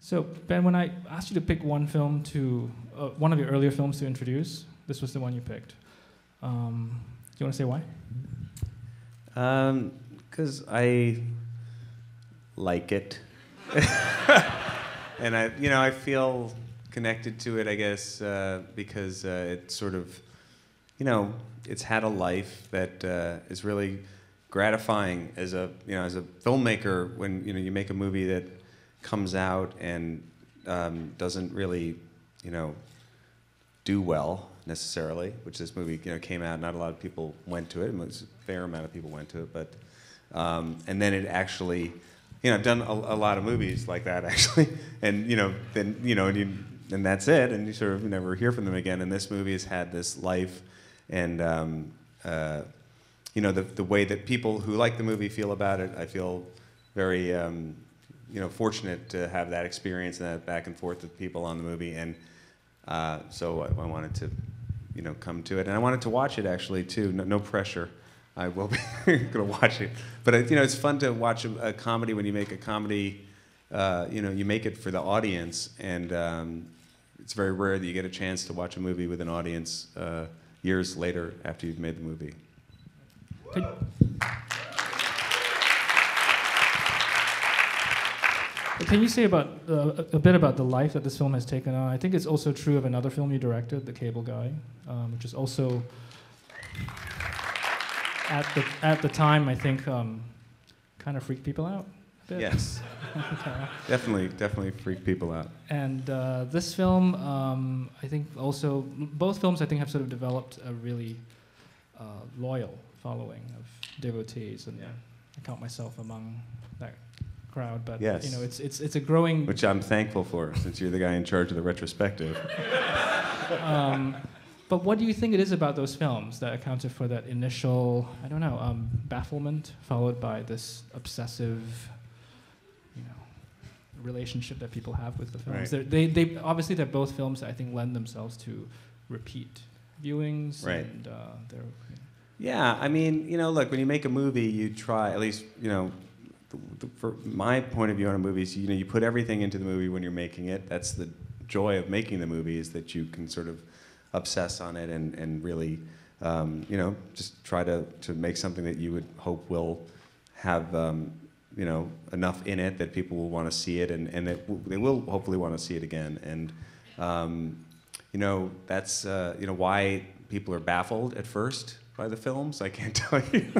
So, Ben, when I asked you to pick one film one of your earlier films to introduce, this was the one you picked. Do you want to say why? Because I like it, and I feel connected to it, I guess, because it's sort of, it's had a life that is really gratifying as a filmmaker when you make a movie that comes out and doesn't really do well necessarily, which this movie came out. Not a lot of people went to it. It was a fair amount of people went to it, but and then it actually, I've done a lot of movies like that actually, and and that's it, and you sort of never hear from them again. And this movie has had this life, and the way that people who like the movie feel about it, I feel very fortunate to have that experience and that back and forth with people on the movie, and so I wanted to come to it, and I wanted to watch it actually too. No pressure. I will be going to watch it, but it's fun to watch a comedy. When you make a comedy, you make it for the audience, and it's very rare that you get a chance to watch a movie with an audience years later after you've made the movie. Can you say a bit about the life that this film has taken on? I think it's also true of another film you directed, The Cable Guy, which is also at the time I think kind of freaked people out a bit. Yes, definitely freaked people out. And this film, I think also both films I think have sort of developed a really loyal following of devotees, and I count myself among that crowd. But yes. It's a growing, which I'm thankful for, since you're the guy in charge of the retrospective. But what do you think it is about those films that accounted for that initial, bafflement, followed by this obsessive, relationship that people have with the films? Right. They obviously they're both films that I think lend themselves to repeat viewings. Right. And they're. Yeah, I mean, look, when you make a movie, you try, at least, for my point of view on a movie is, you put everything into the movie when you're making it. That's the joy of making the movie, is that you can sort of obsess on it and really, just try to make something that you would hope will have, enough in it that people will want to see it, and that they will hopefully want to see it again. And, that's, why people are baffled at first by the films, I can't tell you.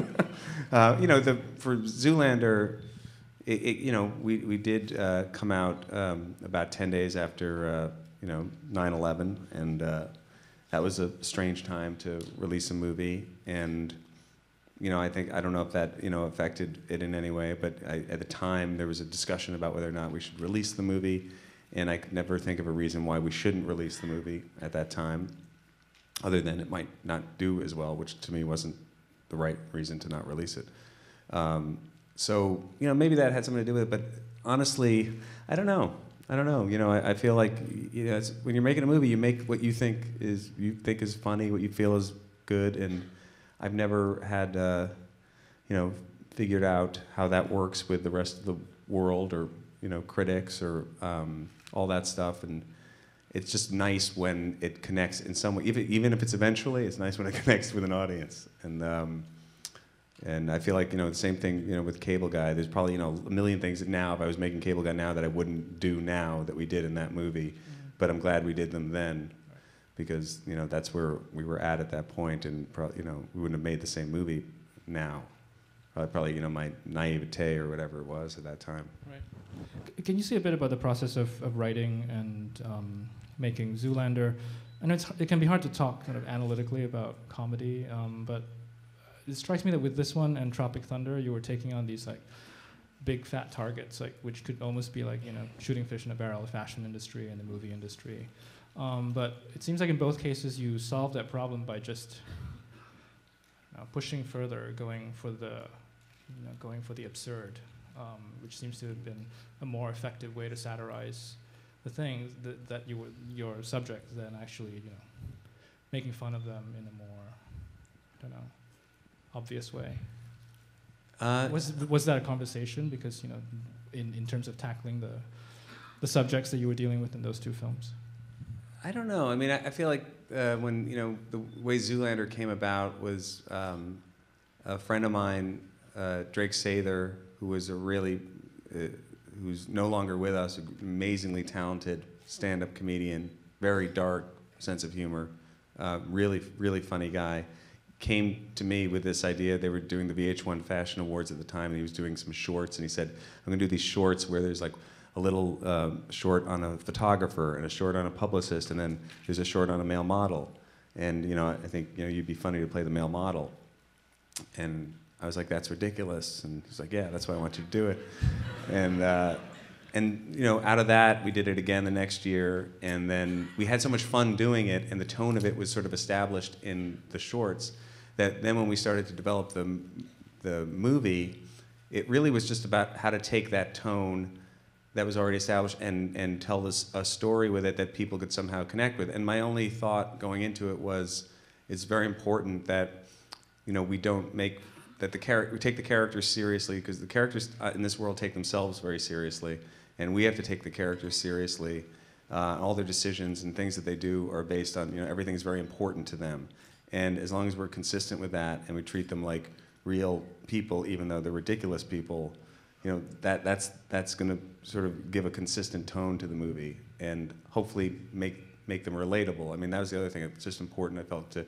For Zoolander, we did come out about 10 days after 9/11, and that was a strange time to release a movie. And I don't know if that affected it in any way, but at the time there was a discussion about whether or not we should release the movie, and I could never think of a reason why we shouldn't release the movie at that time, other than it might not do as well, which to me wasn't the right reason to not release it. So maybe that had something to do with it, but honestly, I don't know. I feel like when you're making a movie, you make what you think is funny, what you feel is good, and I've never had figured out how that works with the rest of the world, or critics, or all that stuff. And it's just nice when it connects in some way, even if it's eventually. It's nice when it connects with an audience. And I feel like the same thing with Cable Guy. There's probably a million things that now, if I was making Cable Guy now, that I wouldn't do now that we did in that movie. Mm-hmm. But I'm glad we did them then, because that's where we were at that point, and probably we wouldn't have made the same movie now. Probably my naivete or whatever it was at that time. Right. Can you say a bit about the process of writing and making Zoolander? I know it can be hard to talk kind of analytically about comedy, but it strikes me that with this one and Tropic Thunder, you were taking on these big fat targets, which could almost be shooting fish in a barrel, the fashion industry and the movie industry. But it seems like in both cases you solved that problem by just pushing further, going for the absurd, which seems to have been a more effective way to satirize the things that your subject than actually making fun of them in a more obvious way. Was that a conversation? Because in terms of tackling the subjects that you were dealing with in those two films? I don't know. I mean, I feel like when the way Zoolander came about was a friend of mine, Drake Sather, who was who's no longer with us, an amazingly talented stand-up comedian, very dark sense of humor, really, really funny guy, came to me with this idea. They were doing the VH1 Fashion Awards at the time, and he was doing some shorts, and he said, I'm going to do these shorts where there's like a little short on a photographer and a short on a publicist, and then there's a short on a male model. And I think you'd be funny to play the male model. And I was like, that's ridiculous. And he's like, yeah, that's why I want you to do it. And out of that, we did it again the next year. And then we had so much fun doing it, and the tone of it was sort of established in the shorts, that then when we started to develop the movie, it really was just about how to take that tone that was already established and tell a story with it that people could somehow connect with. And my only thought going into it was, it's very important that we don't make that we take the characters seriously, because the characters in this world take themselves very seriously, and we have to take the characters seriously. All their decisions and things that they do are based on everything is very important to them, and as long as we're consistent with that and we treat them like real people, even though they're ridiculous people, that's going to sort of give a consistent tone to the movie and hopefully make them relatable. I mean, that was the other thing. It's just important, I felt, to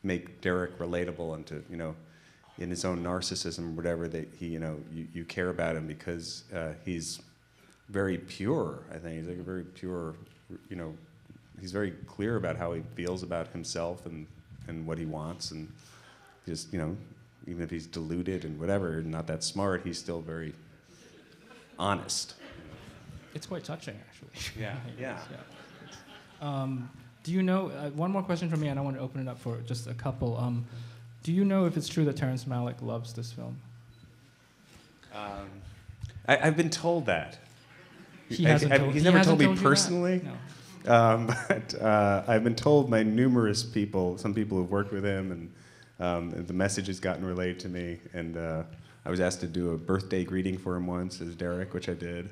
make Derek relatable and to in his own narcissism, whatever, that he you care about him because he's very pure. I think he's like a very pure. He's very clear about how he feels about himself and what he wants, and just even if he's deluded and whatever, not that smart, he's still very honest. It's quite touching, actually. Yeah. Do you know, one more question from me, and I want to open it up for just a couple. Do you know if it's true that Terrence Malick loves this film? I've been told that. He's never told me personally. No. But I've been told by numerous people, some people who've worked with him, and the message has gotten relayed to me. And I was asked to do a birthday greeting for him once as Derek, which I did.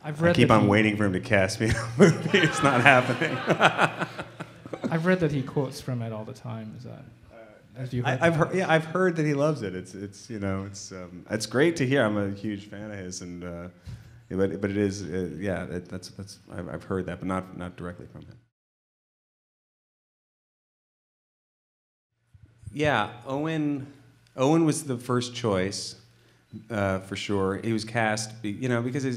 I keep on waiting for him to cast me in a movie. It's not happening. I've read that he quotes from it all the time. Is that? Have you heard I've heard that he loves it. It's great to hear. I'm a huge fan of his, and but it is that's I've heard that, but not directly from him. Yeah, Owen was the first choice. For sure, he was cast, because he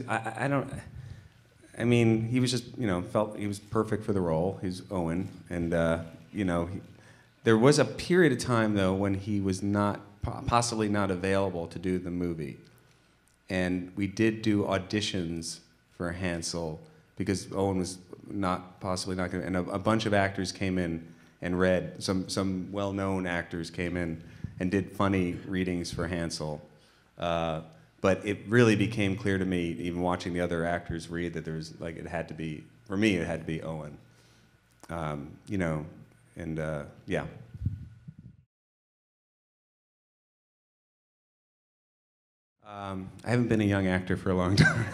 was just, felt he was perfect for the role. He's Owen, and there was a period of time though when he was possibly not available to do the movie, and we did do auditions for Hansel because Owen was possibly not going to, and a bunch of actors came in and read. Some well-known actors came in and did funny readings for Hansel. But it really became clear to me, even watching the other actors read, that there was it had to be Owen. Yeah. I haven't been a young actor for a long time.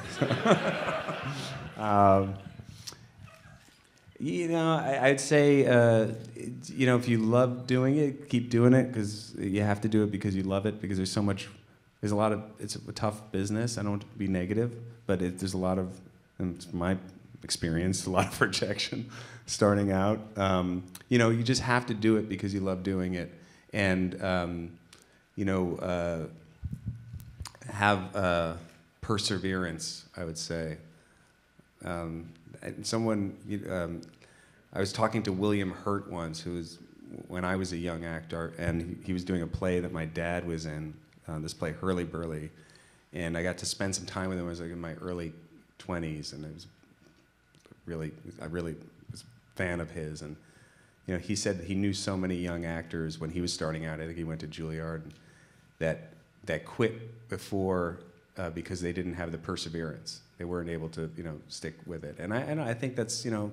I'd say, if you love doing it, keep doing it, because you have to do it because you love it, because it's a tough business. I don't want to be negative, but there's a lot of, and from my experience, a lot of rejection starting out. You just have to do it because you love doing it, and have perseverance, I would say. I was talking to William Hurt once, who was, when I was a young actor, and he was doing a play that my dad was in, this play Hurly Burly, and I got to spend some time with him. I was in my early 20s, and I really was a fan of his. And he said that he knew so many young actors when he was starting out. I think he went to Juilliard, that quit before because they didn't have the perseverance. They weren't able to stick with it. And I think that's you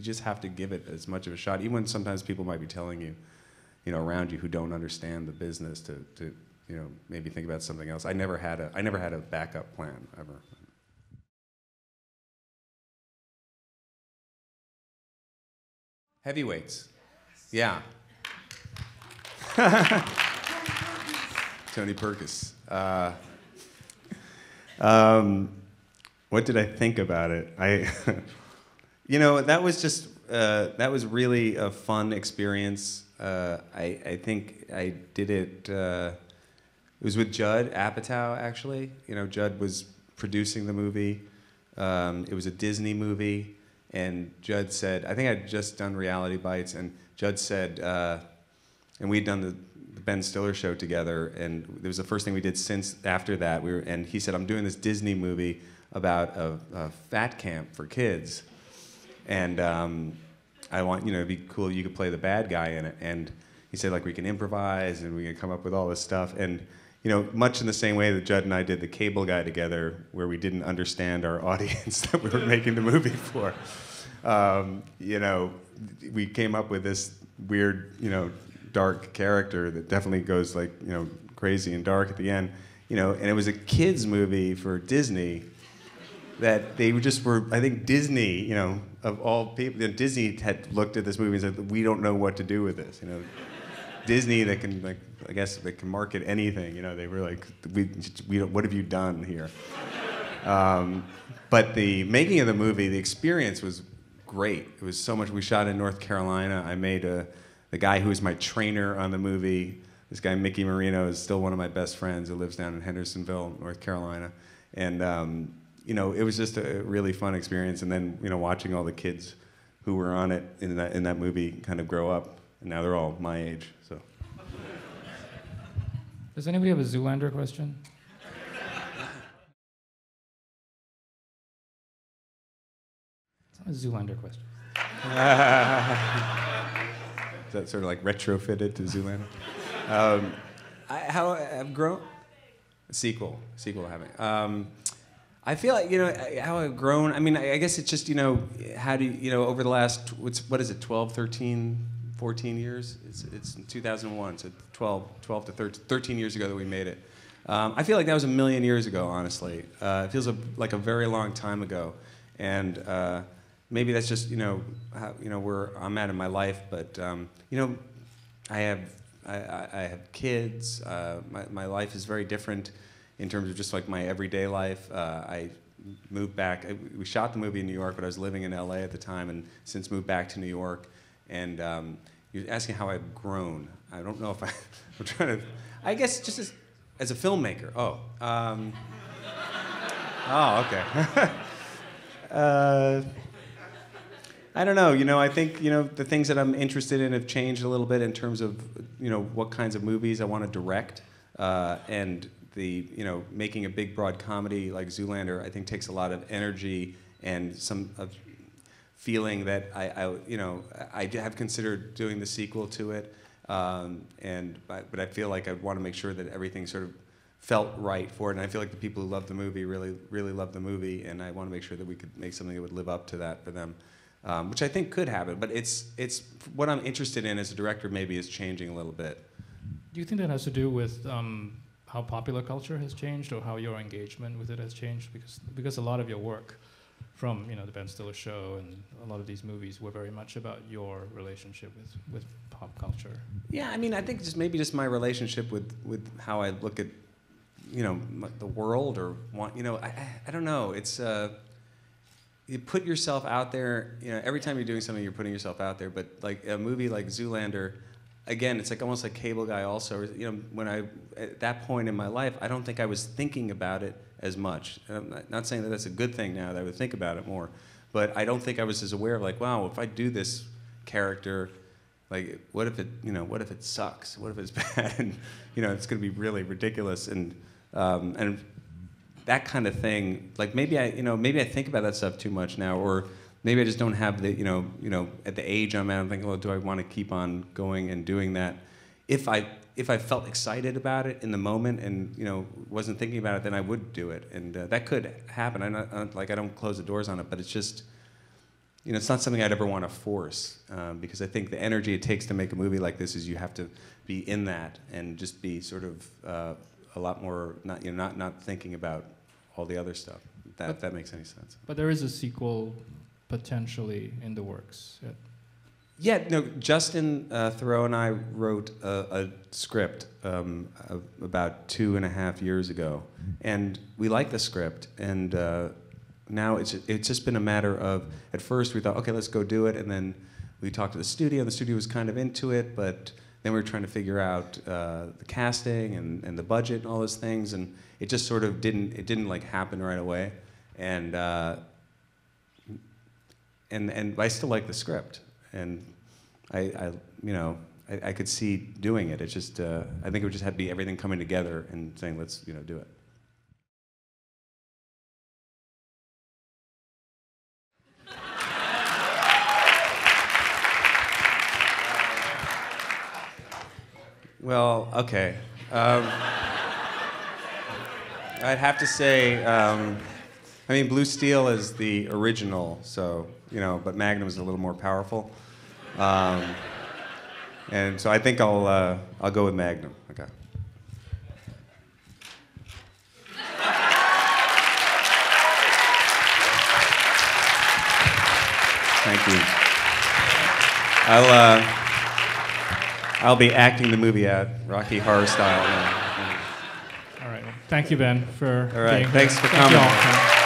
just have to give it as much of a shot, even when sometimes people might be telling you, around you who don't understand the business, to maybe think about something else. I never had a backup plan ever. Heavyweights. Yeah. Tony Perkis. What did I think about it? That was just that was really a fun experience. I think I did it. It was with Judd Apatow, actually. Judd was producing the movie. It was a Disney movie, and Judd said, I think I'd just done Reality Bites, and Judd said, and we'd done the Ben Stiller show together, and it was the first thing we did after that. And he said, I'm doing this Disney movie about a fat camp for kids, and I want, it'd be cool, you could play the bad guy in it. And he said, like, we can improvise and we can come up with all this stuff. And much in the same way that Judd and I did The Cable Guy together, where we didn't understand our audience that we were making the movie for. We came up with this weird, dark character that definitely goes like, crazy and dark at the end. And it was a kids movie for Disney that they just were, I think Disney, of all people, Disney had looked at this movie and said, we don't know what to do with this. Disney, that can, like, I guess they can market anything. They were like, we don't, what have you done here? But the making of the movie, the experience was great. It was so much. We shot in North Carolina. I made the guy who was my trainer on the movie. This guy Mickey Marino is still one of my best friends who lives down in Hendersonville, North Carolina, and it was just a really fun experience. And then watching all the kids who were on it in that movie kind of grow up, and now they're all my age. So. Does anybody have a Zoolander question? It's not a Zoolander question. Is that sort of like retrofitted to Zoolander? How I've grown? A sequel having. I feel like, how I've grown, I mean, I guess it's just, how do you, over the last, what is it, 12, 13, 14 years? It's 2001, so 12 to 13 years ago that we made it. I feel like that was a million years ago, honestly. It feels like a very long time ago. And maybe that's just, how, where I'm at in my life, but, I have kids. My life is very different in terms of just like my everyday life. I moved back. We shot the movie in New York, but I was living in LA at the time, and since moved back to New York. And you're asking how I've grown. I don't know if I'm trying to. I guess just as a filmmaker. Oh. Okay. I don't know. I think the things that I'm interested in have changed a little bit in terms of what kinds of movies I want to direct, and the making a big broad comedy like Zoolander, I think takes a lot of energy and some of feeling that I have considered doing the sequel to it, but I feel like I want to make sure that everything sort of felt right for it, and I feel like the people who love the movie really love the movie, and I want to make sure that we could make something that would live up to that for them. Which I think could happen, but it's what I'm interested in as a director maybe is changing a little bit. Do you think that has to do with how popular culture has changed, or how your engagement with it has changed? Because a lot of your work, from the Ben Stiller show and a lot of these movies, were very much about your relationship with pop culture. Yeah, I mean, I think just my relationship with how I look at the world, or want I don't know. It's you put yourself out there. Every time you're doing something, you're putting yourself out there. But like a movie like Zoolander, again, it's like almost like Cable Guy. Also, when at that point in my life, I don't think I was thinking about it as much. And I'm not saying that that's a good thing now that I would think about it more, but I don't think I was as aware of like, wow, if I do this character, like, what if it sucks? What if it's bad? And it's going to be really ridiculous and that kind of thing. Like maybe I think about that stuff too much now, or maybe I just don't have the at the age I'm at. I'm thinking, well, do I want to keep on going and doing that? If I felt excited about it in the moment and wasn't thinking about it, then I would do it, and that could happen. I don't close the doors on it, but it's just it's not something I'd ever want to force, because I think the energy it takes to make a movie like this is you have to be in that and just be sort of a lot more not thinking about all the other stuff. That makes any sense. But there is a sequel potentially in the works. Yeah, no. Justin Theroux and I wrote a script about 2.5 years ago, and we liked the script, and now it's just been a matter of, at first we thought, okay, let's go do it, and then we talked to the studio, and the studio was kind of into it, but then we were trying to figure out the casting and the budget and all those things, and it just sort of didn't like happen right away, and I still like the script, and I could see doing it. It's just I think it would just have to be everything coming together and saying, let's do it. Well, okay. I'd have to say, Blue Steel is the original, so but Magnum is a little more powerful, and so I think I'll go with Magnum. Okay. Thank you. I'll be acting the movie out, Rocky Horror style. All right. Well, thank you, Ben, for all right. being Thanks here. for Thank coming. you all.